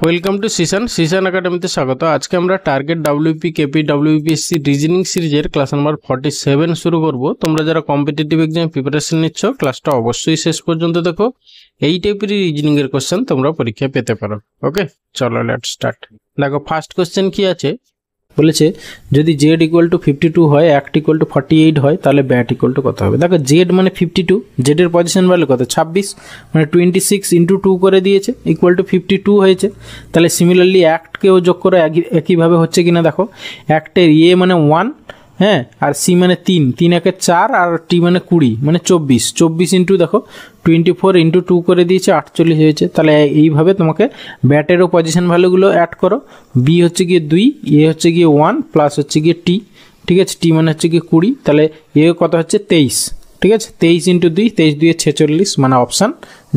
Welcome to সিশন একাডেমিতে স্বাগত। আজকে আমরা target WP KP WPSC reasoning সিরিজের ক্লাস নাম্বার 47 শুরু করব। তোমরা যারা কম্পিটিটিভ এক্সাম প্রিপারেশন নিচ্ছ ক্লাসটা অবশ্যই শেষ পর্যন্ত দেখো। এই টাইপের রিজনিং এর কোশ্চেন তোমরা পরীক্ষায় পেতে পারো। ওকে, চলো লেটস স্টার্ট। দেখো ফার্স্ট কোশ্চেন কি আছে, বলেছে যদি জেড ইকুয়াল টু 52 হয়, অ্যাক্ট ইকুয়াল টু 48 হয়, তাহলে ব্যাট ইকুয়াল টু কত হবে? দেখো জেড মানে 52, জেডের পজিশন ভ্যালু কত 26, মানে 26 ইন্টু 2 করে দিয়েছে ইকুয়াল টু 52 হয়েছে। তাহলে সিমিলারলি অ্যাক্টকেও যোগ করে একইভাবে হচ্ছে কিনা দেখো। অ্যাক্টের এ মানে 1, হ্যাঁ, আর সি মানে 3, 3 একে 4, আর টি মানে 20, মানে 24 ইন্টু দেখো 24 ইন্টু 2 করে দিয়েছে 48 হয়েছে। তাহলে এইভাবে তোমাকে ব্যাটেরও পজিশন ভ্যালুগুলো অ্যাড করো। বি হচ্ছে গিয়ে 2, এ হচ্ছে গিয়ে 1, প্লাস হচ্ছে গিয়ে টি, ঠিক আছে, টি মানে হচ্ছে গিয়ে 20, তাহলে এ কত হচ্ছে 23, ঠিক আছে, 23 ইন্টু 2, 23 2 46, মানে অপশান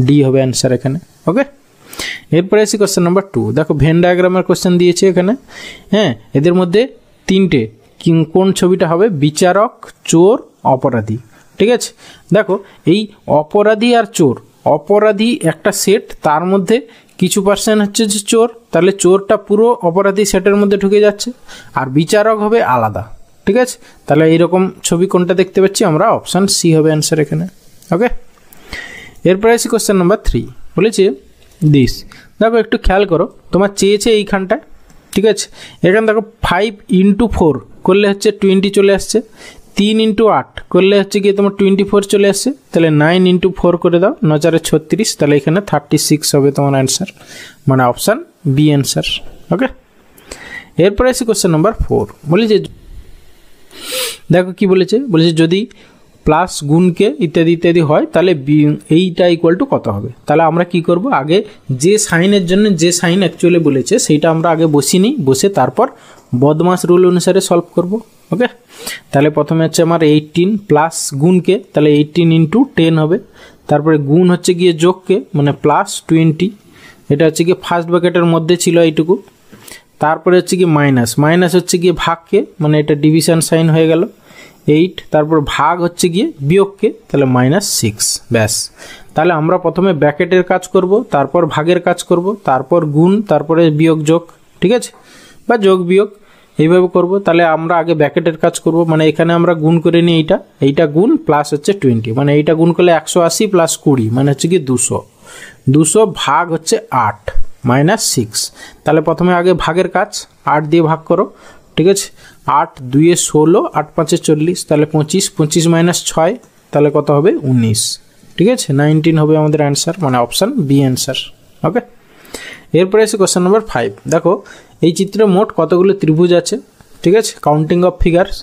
ডি হবে অ্যান্সার এখানে। ওকে, এরপরে আসি কোশ্চেন নাম্বার 2। দেখো ভেন ডায়াগ্রামের কোশ্চেন দিয়েছে এখানে, হ্যাঁ, এদের মধ্যে তিনটে কোন ছবিটা হবে? বিচারক, চোর, অপরাধী, ঠিক আছে। দেখো এই অপরাধী আর চোর, অপরাধী একটা সেট, তার মধ্যে কিছু পার্সেন্ট হচ্ছে যে চোর, তাহলে চোরটা পুরো অপরাধী সেটের মধ্যে ঢুকে যাচ্ছে, আর বিচারক হবে আলাদা, ঠিক আছে। তাহলে এইরকম ছবি কোনটা দেখতে পাচ্ছি আমরা? অপশান সি হবে অ্যান্সার এখানে। ওকে, এরপরে আসি কোশ্চেন নাম্বার 3। বলেছে দিস, দেখো একটু খেয়াল করো, তোমার চেয়েছে এইখানটায়, ঠিক আছে। এখানে দেখো 5 ইন্টু 4 করলে হচ্ছে 20 চলে আসছে, 3 ইন্টু 8 করলে হচ্ছে গিয়ে তোমার 24 চলে আসছে, তাহলে 9 ইন্টু 4 করে দাও, 9 36, তাহলে এখানে 36 হবে তোমার অ্যান্সার, মানে অপশান বি অ্যান্সার। ওকে, এরপরে আসি কোশ্চেন নাম্বার 4। বলেছে দেখো কি বলেছে, বলেছে যদি প্লাস গুণকে ইত্যাদি ইত্যাদি হয়, তাহলে এইটা ইকুয়াল টু কত হবে? তাহলে আমরা কি করব, আগে যে সাইনের জন্য যে সাইন অ্যাকচুয়ালি বলেছে সেইটা আমরা আগে বসিয়ে নিই, বসে তারপর বদমাস রুল অনুসারে সলভ করব। ওকে, তাহলে প্রথমে হচ্ছে আমার 18 প্লাস গুণকে, তাহলে 18 ইন্টু 10 হবে, তারপরে গুণ হচ্ছে গিয়ে যোগকে, মানে প্লাস 20, এটা হচ্ছে গিয়ে ফার্স্ট ব্র্যাকেটের মধ্যে ছিল এইটুকু, তারপরে হচ্ছে গিয়ে মাইনাস হচ্ছে গিয়ে ভাগকে, মানে এটা ডিভিশন সাইন হয়ে গেল 8, তারপর ভাগ হচ্ছে গিয়ে বিয়োগকে, তাহলে -6, ব্যাস। তাহলে আমরা প্রথমে ব্র্যাকেটের কাজ করব, তারপর ভাগের কাজ করব, তারপর গুণ, তারপরে বিয়োগ যোগ, ঠিক আছে, বা যোগ বিয়োগ এইভাবে করব। তাহলে আমরা আগে ব্র্যাকেটের কাজ করব, মানে এখানে আমরা গুণ করে নিই, এইটা গুণ প্লাস হচ্ছে 20, মানে এইটা গুণ করলে 180 প্লাস 20, মানে হচ্ছে কি 200 ভাগ হচ্ছে 8 -6। তাহলে প্রথমে আগে ভাগের কাজ, 8 দিয়ে ভাগ করো, ঠিক আছে, 8 2 16, 8 5 40, তাহলে 25, 25 - 6, তাহলে কত হবে? 19, ঠিক আছে, 19 হবে আমাদের অ্যান্সার, মানে অপশান বি অ্যান্সার। ওকে, এরপরে এসে কোশ্চেন নাম্বার 5। দেখো এই চিত্রে মোট কতগুলো ত্রিভুজ আছে, ঠিক আছে, কাউন্টিং অফ ফিগার্স।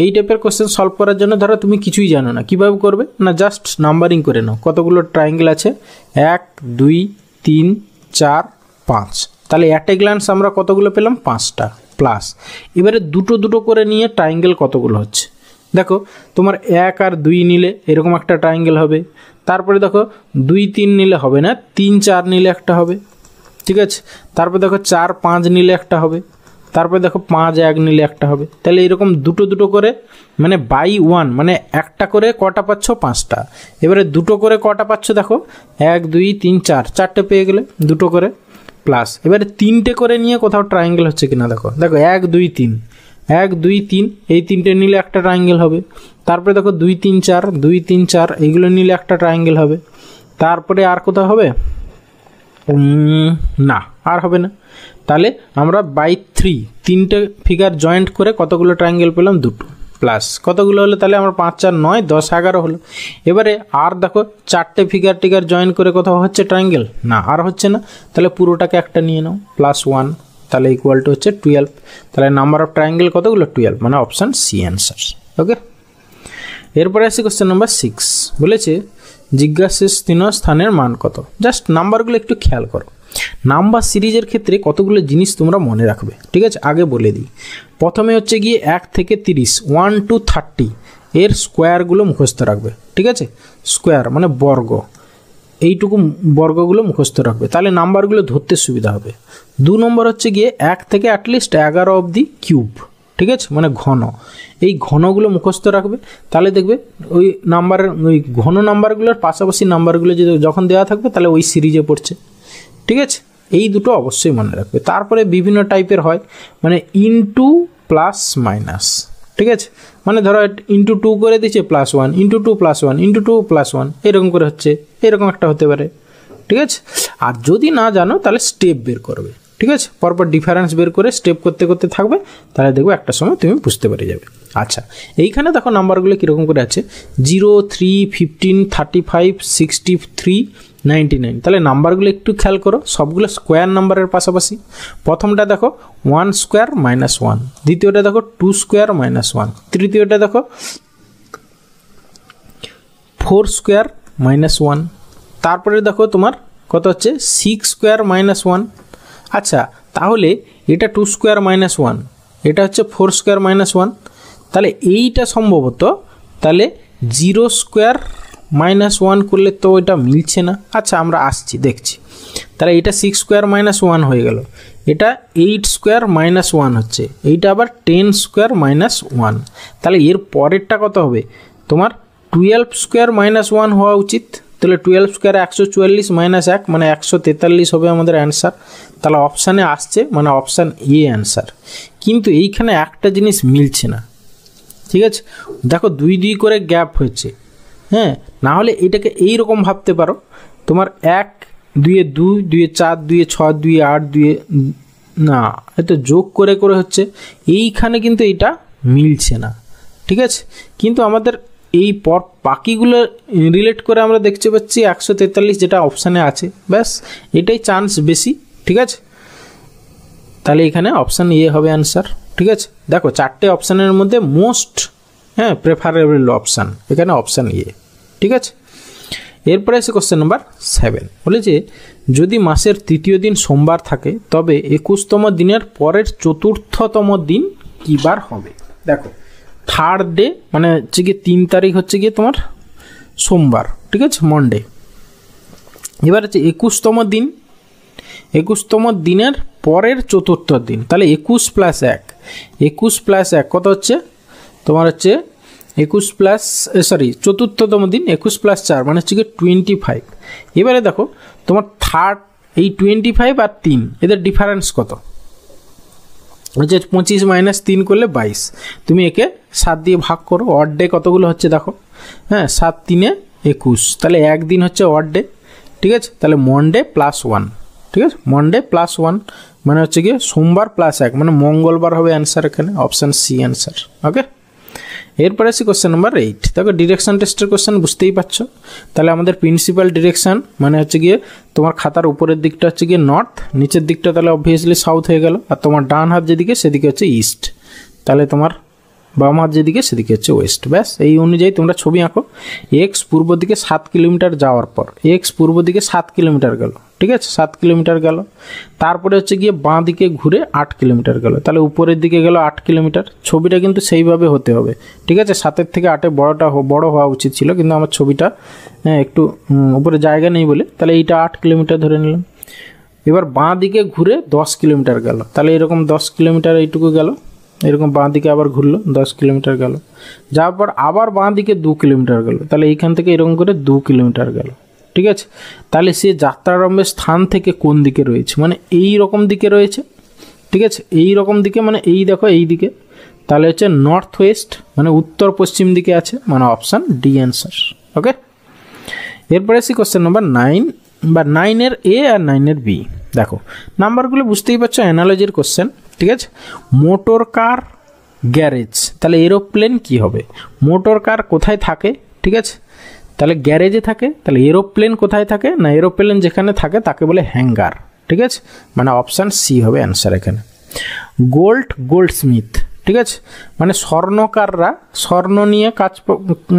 এই টাইপের কোশ্চেন সলভ করার জন্য ধরো তুমি কিছুই জানো না, কীভাবে করবে না, জাস্ট নাম্বারিং করে নাও কতগুলো ট্রায়াঙ্গেল আছে, 1 2 3 4 5, তাহলে অ্যাট এ গ্ল্যান্স আমরা কতগুলো পেলাম? 5টা, প্লাস এবারে দুটো দুটো করে নিয়ে ট্রায়াঙ্গেল কতগুলো হচ্ছে। দেখো তোমার 1 আর 2 নিলে এরকম একটা ট্রায়াঙ্গেল হবে, তারপরে দেখো 2 3 নিলে হবে না, 3 4 নিলে একটা হবে, ঠিক আছে, তারপর দেখো 4 5 নিলে একটা হবে, তারপরে দেখো 5 1 নিলে একটা হবে। তাহলে এরকম দুটো দুটো করে, মানে বাই 1, মানে একটা করে কটা পাচ্ছ? 5টা। এবারে দুটো করে কটা পাচ্ছ? দেখো 1 2 3 4, 4টে পেয়ে গেলে দুটো করে, প্লাস এবারে 3টে করে নিয়ে কোথাও ট্রায়াঙ্গেল হচ্ছে কিনা দেখো, 1 2 3, 1 2 3, এই 3টে নিলে একটা ট্রায়াঙ্গেল হবে। তারপরে দেখো 2 3 4, 2 3 4, এইগুলো নিলে একটা ট্রায়াঙ্গেল হবে। তারপরে আর কোথাও হবে না, আর হবে না। তাহলে আমরা বাই 3, 3টে ফিগার জয়েন্ট করে কতগুলো ট্রায়াঙ্গেল পেলাম? 2টো, প্লাস কতগুলো হলো? তাহলে আমরা 5 4 9 10 11 হলো। এবারে আর দেখো 4টে ফিগার জয়েন করে কোথাও হচ্ছে ট্রায়াঙ্গেল? না, আর হচ্ছে না। তাহলে পুরোটাকে একটা নিয়ে নাও, +1, তাহলে ইকুয়াল টু হচ্ছে 12। তাহলে নাম্বার অফ ট্রায়াঙ্গেল কতগুলো? 12, মানে অপশান সি অ্যান্সার। ওকে, এরপরে আসি কোশ্চেন নাম্বার 6। বলেছে জিজ্ঞাসিত স্থানের মান কত? জাস্ট নাম্বারগুলো একটু খেয়াল করো। নাম্বার সিরিজের ক্ষেত্রে কতগুলো জিনিস তোমরা মনে রাখবে, ঠিক আছে, আগে বলে দিই। প্রথমে হচ্ছে গিয়ে 1 থেকে 30, 1 to 30 এর স্কোয়ারগুলো মুখস্থ রাখবে, ঠিক আছে, স্কোয়ার মানে বর্গ, এইটুকু বর্গগুলো মুখস্থ রাখবে, তাহলে নাম্বারগুলো ধরতে সুবিধা হবে। 2 নম্বর হচ্ছে গিয়ে 1 থেকে অ্যাটলিস্ট 11 অবধি কিউব, ঠিক আছে, মানে ঘন, এই ঘনগুলো মুখস্থ রাখবে। তাহলে দেখবে ওই নাম্বারের ওই ঘন নাম্বারগুলোর পাশাপাশি নাম্বারগুলো যদি যখন দেওয়া থাকবে তাহলে ওই সিরিজে পড়ছে, ঠিক আছে। এই দুটো অবশ্যই মনে রাখবে। তারপরে বিভিন্ন টাইপের হয়, মানে ইনটু প্লাস মাইনাস, ঠিক আছে, মানে ধরো ইনটু 2 করে দিচ্ছে +1, ইনটু 2 +1, ইনটু 2 +1, এরকম করে হচ্ছে, এরকম একটা হতে পারে, ঠিক আছে। আর যদি না জানো তাহলে স্টেপ বের করবে, ঠিক আছে, পরপর ডিফারেন্স বের করে স্টেপ করতে করতে থাকবে, তাহলে দেখবে একটা সময় তুমি বুঝতে পেরে যাবে। আচ্ছা, এইখানে দেখো নাম্বারগুলো কীরকম করে আছে, 0, 3, 15, 35, 63, 99। তাহলে নাম্বারগুলো একটু খেয়াল করো, সবগুলো স্কোয়ার নাম্বারের পাশাপাশি। প্রথমটা দেখো 1 স্কোয়ার -1, দ্বিতীয়টা দেখো 2 স্কোয়ার -1, তৃতীয়টা দেখো 4 স্কোয়ার -1, তারপরে দেখো তোমার কত হচ্ছে 6 স্কোয়ার -1। আচ্ছা, তাহলে এটা 2 স্কোয়ার -1, এটা হচ্ছে 4 স্কোয়ার -1, তাহলে এইটা সম্ভবত তাহলে 0 স্কোয়ার -1 করলে তো এটা মিলছে না। আচ্ছা, আমরা আসছি দেখছি, তাহলে এটা 6 স্কোয়ার -1 হয়ে গেল, এটা 8 স্কোয়ার -1 হচ্ছে, এইটা আবার 10 স্কোয়ার -1, তাহলে এর পরেরটা কত হবে তোমার 12 স্কোয়ার -1 হওয়া উচিত। তাহলে 12 স্কোয়ার 144 -1 মানে 143 হবে আমাদের অ্যান্সার। তাহলে অপশানে আসছে মানে অপশান এ অ্যান্সার। কিন্তু এইখানে একটা জিনিস মিলছে না, ঠিক আছে, দেখো 2 2 করে গ্যাপ হয়েছে, হ্যাঁ, না হলে এটাকে এইরকম ভাবতে পারো, তোমার 1 2 2 2 4 2 6 2 8 2, না, এতো যোগ করে করে হচ্ছে, এইখানে কিন্তু এটা মিলছে না, ঠিক আছে। কিন্তু আমাদের এই বাকিগুলো রিলেট করে আমরা দেখতে পাচ্ছি 143 যেটা অপশানে আছে, ব্যাস এটাই চান্স বেশি, ঠিক আছে। তাহলে এখানে অপশান এ হবে অ্যান্সার, ঠিক আছে। দেখো 4টে অপশানের মধ্যে মোস্ট প্রেফারেবল অপশান এখানে অপশান এ, ঠিক আছে। এরপরে আছে কোশ্চেন নাম্বার 7, বলেছে যদি মাসের তৃতীয় দিন সোমবার থাকে তবে 21তম দিনের পরের চতুর্থতম দিন কী বার হবে। দেখো থার্ড ডে মানে হচ্ছে গিয়ে 3 তারিখ হচ্ছে গিয়ে তোমার সোমবার, ঠিক আছে, মন্ডে। এবার হচ্ছে 21তম দিন, 21তম দিনের পরের চতুর্থ দিন, তাহলে 21 + 1, 21 + 1 কত হচ্ছে তোমার হচ্ছে 21 প্লাস চতুর্থতম দিন 21 + 4 মানে হচ্ছে গিয়ে 25। এবারে দেখো তোমার থার্ড এই 25 আর 3 এদের ডিফারেন্স কত হচ্ছে 25 - 3 করলে 22, তুমি একে 7 দিয়ে ভাগ করো, অড ডে কতগুলো হচ্ছে দেখো, হ্যাঁ 7 3 21, তাহলে একদিন হচ্ছে অড ডে, ঠিক আছে। তাহলে মন্ডে +1, ঠিক আছে, মন্ডে +1 মানে হচ্ছে গিয়ে সোমবার +1 মানে মঙ্গলবার হবে অ্যান্সার, এখানে অপশান সি অ্যান্সার, ওকে। এরপরে আছে কোশ্চেন নাম্বার 8, দেখো ডিরেকশন টেস্টের কোশ্চেন বুঝতেই পারছো। তাহলে আমাদের প্রিন্সিপাল ডিরেকশন মানে হচ্ছে গিয়ে তোমার খাতার উপরের দিকটা হচ্ছে গিয়ে নর্থ, নিচের দিকটা তাহলে অবভিয়াসলি সাউথ হয়ে গেল, আর তোমার ডান হাত যেদিকে সেদিকে হচ্ছে ইস্ট, তাহলে তোমার বাম হাত যেদিকে সেদিকে হচ্ছে ওয়েস্ট, ব্যাস এই অনুযায়ী তোমরা ছবি আঁকো। এক্স পূর্ব দিকে 7 কিলোমিটার যাওয়ার পর এক্স পূর্ব দিকে 7 কিলোমিটার গেল, ঠিক আছে, 7 কিলোমিটার গেল, তারপরে হচ্ছে গিয়ে বাঁ দিকে ঘুরে 8 কিলোমিটার গেল, তাহলে উপরের দিকে গেল 8 কিলোমিটার। ছবিটা কিন্তু সেইভাবে হতে হবে, ঠিক আছে, 7-এর থেকে 8-এ বড় হওয়া উচিত ছিল, কিন্তু আমার ছবিটা একটু উপরে জায়গা নেই বলে তাহলে এইটা 8 কিলোমিটার ধরে নিলাম। এবার বাঁ দিকে ঘুরে 10 কিলোমিটার গেল, তাহলে এরকম 10 কিলোমিটার এইটুকু গেল, এরকম বাঁ দিকে আবার ঘুরলো 10 কিলোমিটার গেল, যাওয়ার পর আবার বাঁ দিকে 2 কিলোমিটার গেল, তাহলে এইখান থেকে এরকম করে 2 কিলোমিটার গেল, ঠিক আছে। তাহলে সে যাত্রারম্ভের স্থান থেকে কোন দিকে রয়েছে, মানে এই রকম দিকে রয়েছে, ঠিক আছে, এই রকম দিকে মানে এই দেখো এই দিকে, তাহলে হচ্ছে নর্থ ওয়েস্ট মানে উত্তর পশ্চিম দিকে আছে, মানে অপশান ডি অ্যান্সার, ওকে। এরপরে আসি কোশ্চেন নাম্বার 9 বা 9-এর এ আর 9-এর বি। দেখো নাম্বারগুলো বুঝতেই পারছো, অ্যানালজির কোশ্চেন, ঠিক আছে। মোটর কার গ্যারেজ, তাহলে এরোপ্লেন কি হবে, মোটর কার কোথায় থাকে, ঠিক আছে, তাহলে গ্যারেজে থাকে, তাহলে এরোপ্লেন কোথায় থাকে না, এরোপ্লেন যেখানে থাকে তাকে বলে হ্যাঙ্গার, ঠিক আছে, মানে অপশান সি হবে অ্যান্সার এখানে। গোল্ডস্মিথ, ঠিক আছে, মানে স্বর্ণকাররা স্বর্ণ নিয়ে কাজ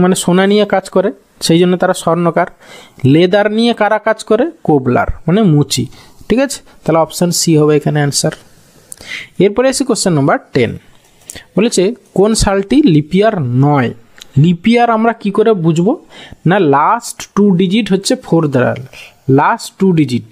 মানে সোনা নিয়ে কাজ করে, সেই জন্য তারা স্বর্ণকার। লেদার নিয়ে কারা কাজ করে, কোবলার মানে মুচি, ঠিক আছে, তাহলে অপশান সি হবে এখানে অ্যান্সার। এরপরে আসি কোশ্চেন নাম্বার 10, বলেছে কোন সালটি লিপিয়ার নয়। লিপিয়ার আমরা কি করে বুঝবো না, লাস্ট 2 ডিজিট হচ্ছে 4 দ্বারা, লাস্ট 2 ডিজিট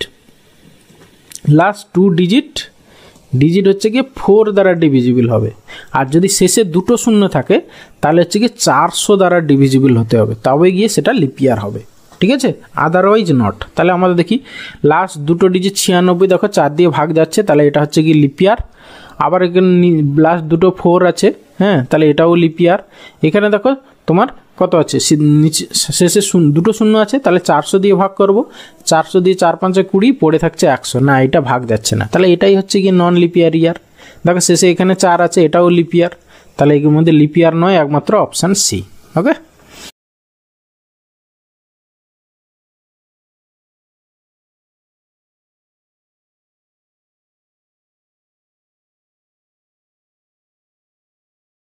হচ্ছে গিয়ে 4 দ্বারা ডিভিজিবল হবে, আর যদি শেষে 2টো শূন্য থাকে তাহলে হচ্ছে গিয়ে 400 দ্বারা ডিভিজিবল হতে হবে, তবে গিয়ে সেটা লিপিয়ার হবে, ঠিক আছে, আদারওয়াইজ নট। তাহলে আমাদের দেখি লাস্ট দুটো ডিজিট 96 দেখো 4 দিয়ে ভাগ যাচ্ছে, তাহলে এটা হচ্ছে কি লিপিয়ার। আবার এখানে লাস্ট দুটো 4 আছে, হ্যাঁ, তাহলে এটাও লিপিয়ার। এখানে দেখো তোমার কত আছে, নিচে শেষে দুটো শূন্য আছে, তাহলে 400 দিয়ে ভাগ করব। 400 দিয়ে 4 5 20, পড়ে থাকছে 100, না এটা ভাগ যাচ্ছে না, তাহলে এটাই হচ্ছে কি নন লিপিয়ার ইয়ার। দেখো শেষে এখানে 4 আছে, এটাও লিপিয়ার, তাহলে এর মধ্যে লিপিয়ার নয়, একমাত্র অপশান সি। ওকে।